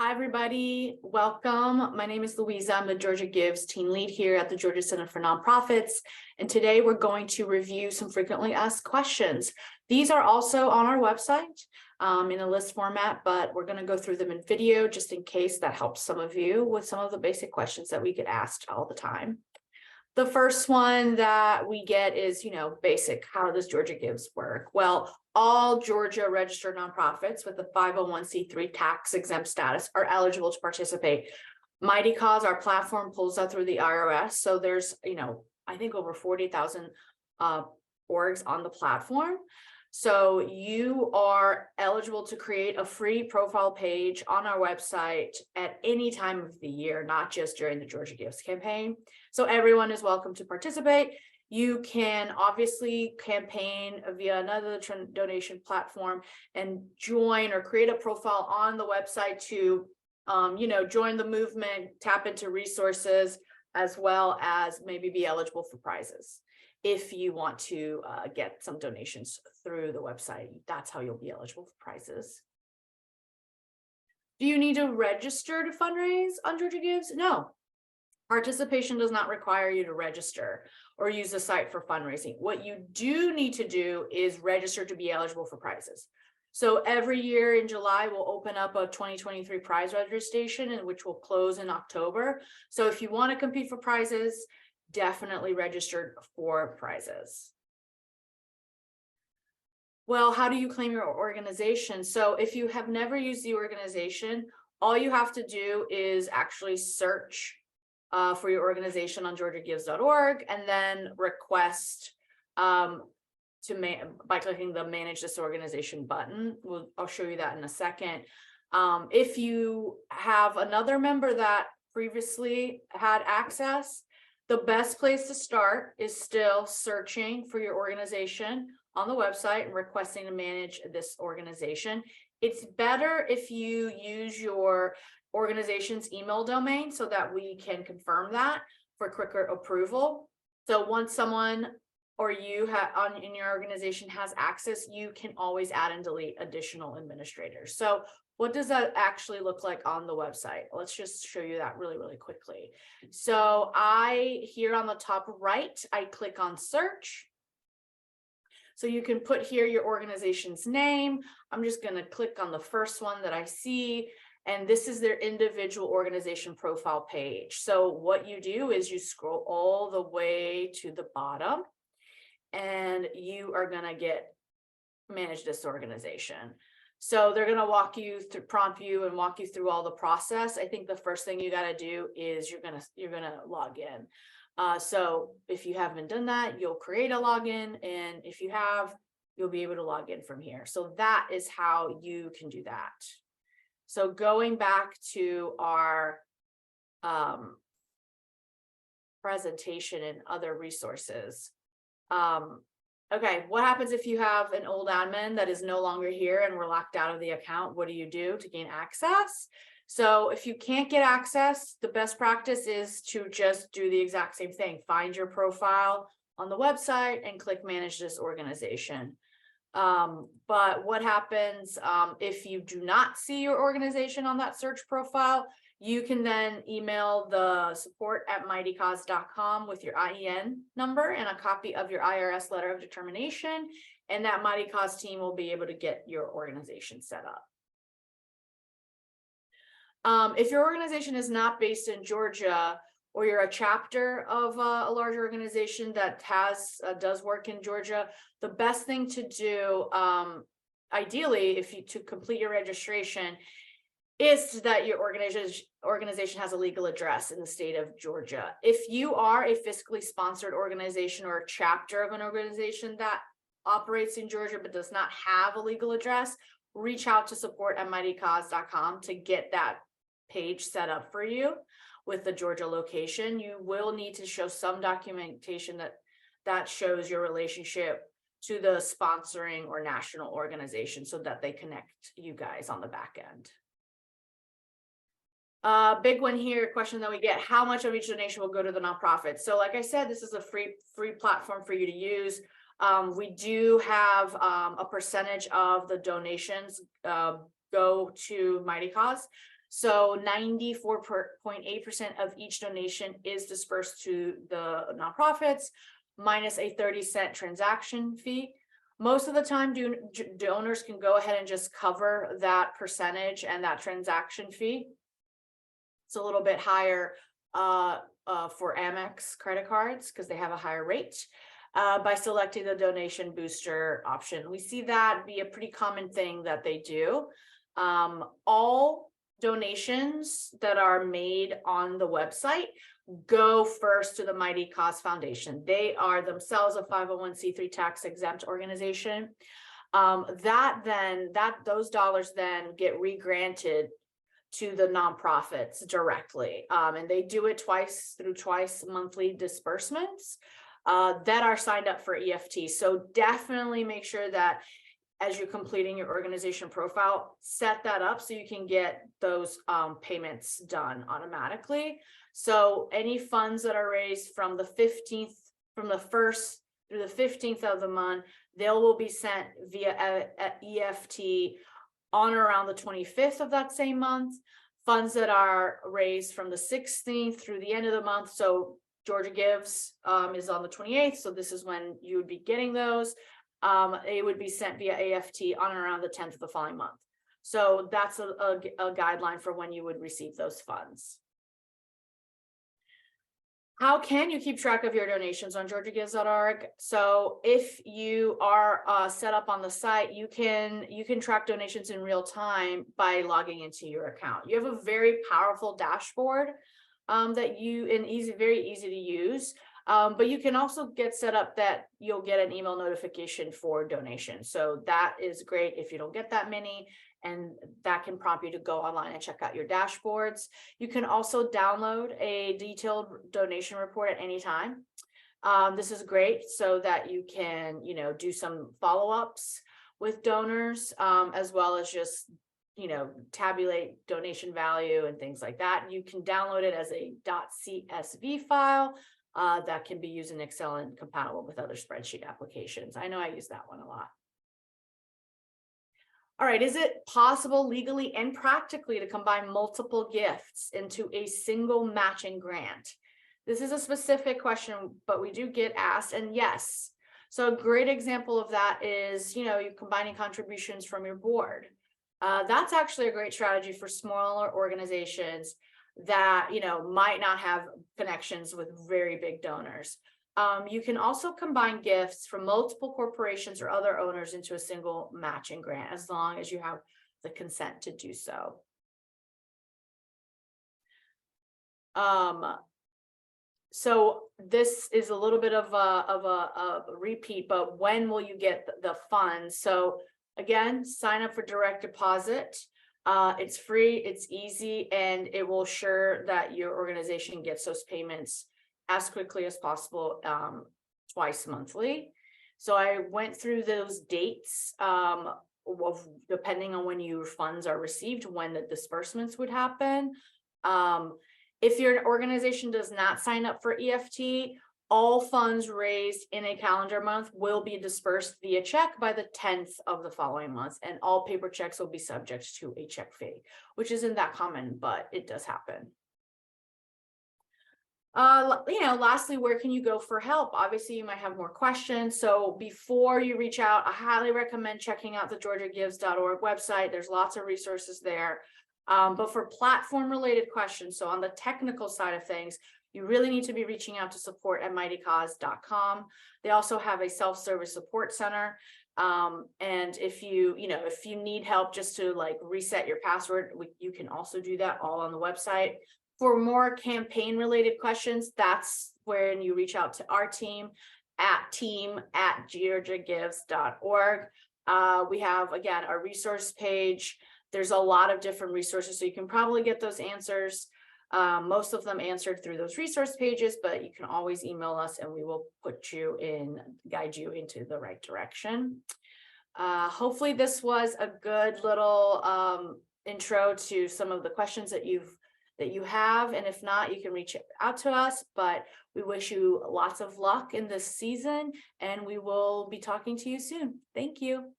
Hi, everybody. Welcome. My name is Luiza. I'm the GAgives Team Lead here at the Georgia Center for Nonprofits. And today we're going to review some frequently asked questions. These are also on our website in a list format, but we're going to go through them in video just in case that helps some of you with some of the basic questions that we get asked all the time. The first one that we get is, basic. How does GAgives work? Well, all Georgia registered nonprofits with a 501c3 tax exempt status are eligible to participate. Mighty Cause, our platform, pulls that through the IRS. So there's, I think over 40,000 orgs on the platform. So you are eligible to create a free profile page on our website at any time of the year, not just during the GAgives campaign. So everyone is welcome to participate. You can obviously campaign via another donation platform and join or create a profile on the website to, join the movement, tap into resources, as well as maybe be eligible for prizes. If you want to get some donations through the website, that's how you'll be eligible for prizes. Do you need to register to fundraise on GAgives? No. Participation does not require you to register or use the site for fundraising. What you do need to do is register to be eligible for prizes. So every year in July, we'll open up a 2023 prize registration, which will close in October. So if you want to compete for prizes, definitely registered for prizes. Well, how do you claim your organization? So if you have never used the organization, all you have to do is actually search for your organization on GAgives.org and then request by clicking the Manage This Organization button. I'll show you that in a second. If you have another member that previously had access, the best place to start is still searching for your organization on the website and requesting to manage this organization. It's better if you use your organization's email domain so that we can confirm that for quicker approval. So once someone or you in your organization has access, you can always add and delete additional administrators. So what does that actually look like on the website? Let's just show you that really, really quickly. So here on the top right, I click on search. So you can put here your organization's name. I'm just going to click on the first one that I see. And this is their individual organization profile page. So what you do is you scroll all the way to the bottom and you are going to manage this organization. So they're going to prompt you and walk you through all the process. I think the first thing you got to do is you're going to log in. So if you haven't done that, you'll create a login. And if you have, you'll be able to log in from here. So that is how you can do that. So going back to our presentation and other resources. Okay, what happens if you have an old admin that is no longer here and we're locked out of the account? What do you do to gain access? So if you can't get access, the best practice is to just do the exact same thing. Find your profile on the website and click Manage This Organization. But what happens if you do not see your organization on that search profile? You can then email the support@mightycause.com with your IEN number and a copy of your IRS letter of determination, and that Mighty Cause team will be able to get your organization set up. If your organization is not based in Georgia, or you're a chapter of a large organization that does work in Georgia, the best thing to do, ideally, to complete your registration, is that your organization has a legal address in the state of Georgia. If you are a fiscally sponsored organization or a chapter of an organization that operates in Georgia but does not have a legal address, reach out to support@mightycause.com to get that page set up for you with the Georgia location. You will need to show some documentation that shows your relationship to the sponsoring or national organization so that they connect you guys on the back end. Big one here, question that we get: how much of each donation will go to the nonprofit? So like I said, this is a free platform for you to use. We do have a percentage of the donations go to Mighty Cause. So 94.8% of each donation is dispersed to the nonprofits, minus a 30-cent transaction fee. Most of the time, donors can go ahead and just cover that percentage and that transaction fee. It's a little bit higher for Amex credit cards because they have a higher rate by selecting the donation booster option. We see that be a pretty common thing that they do. All donations that are made on the website go first to the Mighty Cause Foundation. They are themselves a 501c3 tax exempt organization. Those dollars then get re-granted to the nonprofits directly. And they do it twice monthly disbursements that are signed up for EFT. So definitely make sure that as you're completing your organization profile, set that up so you can get those payments done automatically. So any funds that are raised from the 15th, from the 1st through the 15th of the month, they will be sent via EFT on or around the 25th of that same month. Funds that are raised from the 16th through the end of the month. So Georgia Gives is on the 28th. So this is when you would be getting those. It would be sent via EFT on or around the 10th of the following month. So that's a guideline for when you would receive those funds. How can you keep track of your donations on GeorgiaGives.org? So if you are set up on the site, you can track donations in real time by logging into your account. You have a very powerful dashboard very easy to use. But you can also get set up that you'll get an email notification for donations. So that is great if you don't get that many, and that can prompt you to go online and check out your dashboards. You can also download a detailed donation report at any time. This is great so that you can, do some follow-ups with donors, as well as just, tabulate donation value and things like that. You can download it as a .csv file. That can be used in Excel and compatible with other spreadsheet applications. I know I use that one a lot. All right, is it possible legally and practically to combine multiple gifts into a single matching grant? This is a specific question, but we do get asked, and yes. So a great example of that is, you're combining contributions from your board. That's actually a great strategy for smaller organizations that might not have connections with very big donors. You can also combine gifts from multiple corporations or other owners into a single matching grant, as long as you have the consent to do so. So this is a little bit of a repeat, but when will you get the funds? So again, sign up for direct deposit. It's free, it's easy, and it will ensure that your organization gets those payments as quickly as possible, twice monthly. So I went through those dates depending on when your funds are received, when the disbursements would happen. If your organization does not sign up for EFT, all funds raised in a calendar month will be dispersed via check by the 10th of the following month, and all paper checks will be subject to a check fee, which isn't that common, but it does happen. Lastly, where can you go for help? Obviously, you might have more questions. So before you reach out, I highly recommend checking out the GeorgiaGives.org website. There's lots of resources there. But for platform related questions, so on the technical side of things, you really need to be reaching out to support@mightycause.com. They also have a self-service support center. And if you need help just to reset your password, you can also do that all on the website. For more campaign related questions, that's when you reach out to our team at team@georgiagives.org. We have, again, our resource page. There's a lot of different resources, so you can probably get those answers. Most of them answered through those resource pages, but you can always email us and we will guide you into the right direction. Hopefully this was a good little intro to some of the questions that you have, and if not, you can reach out to us. But we wish you lots of luck in this season, and we will be talking to you soon. Thank you.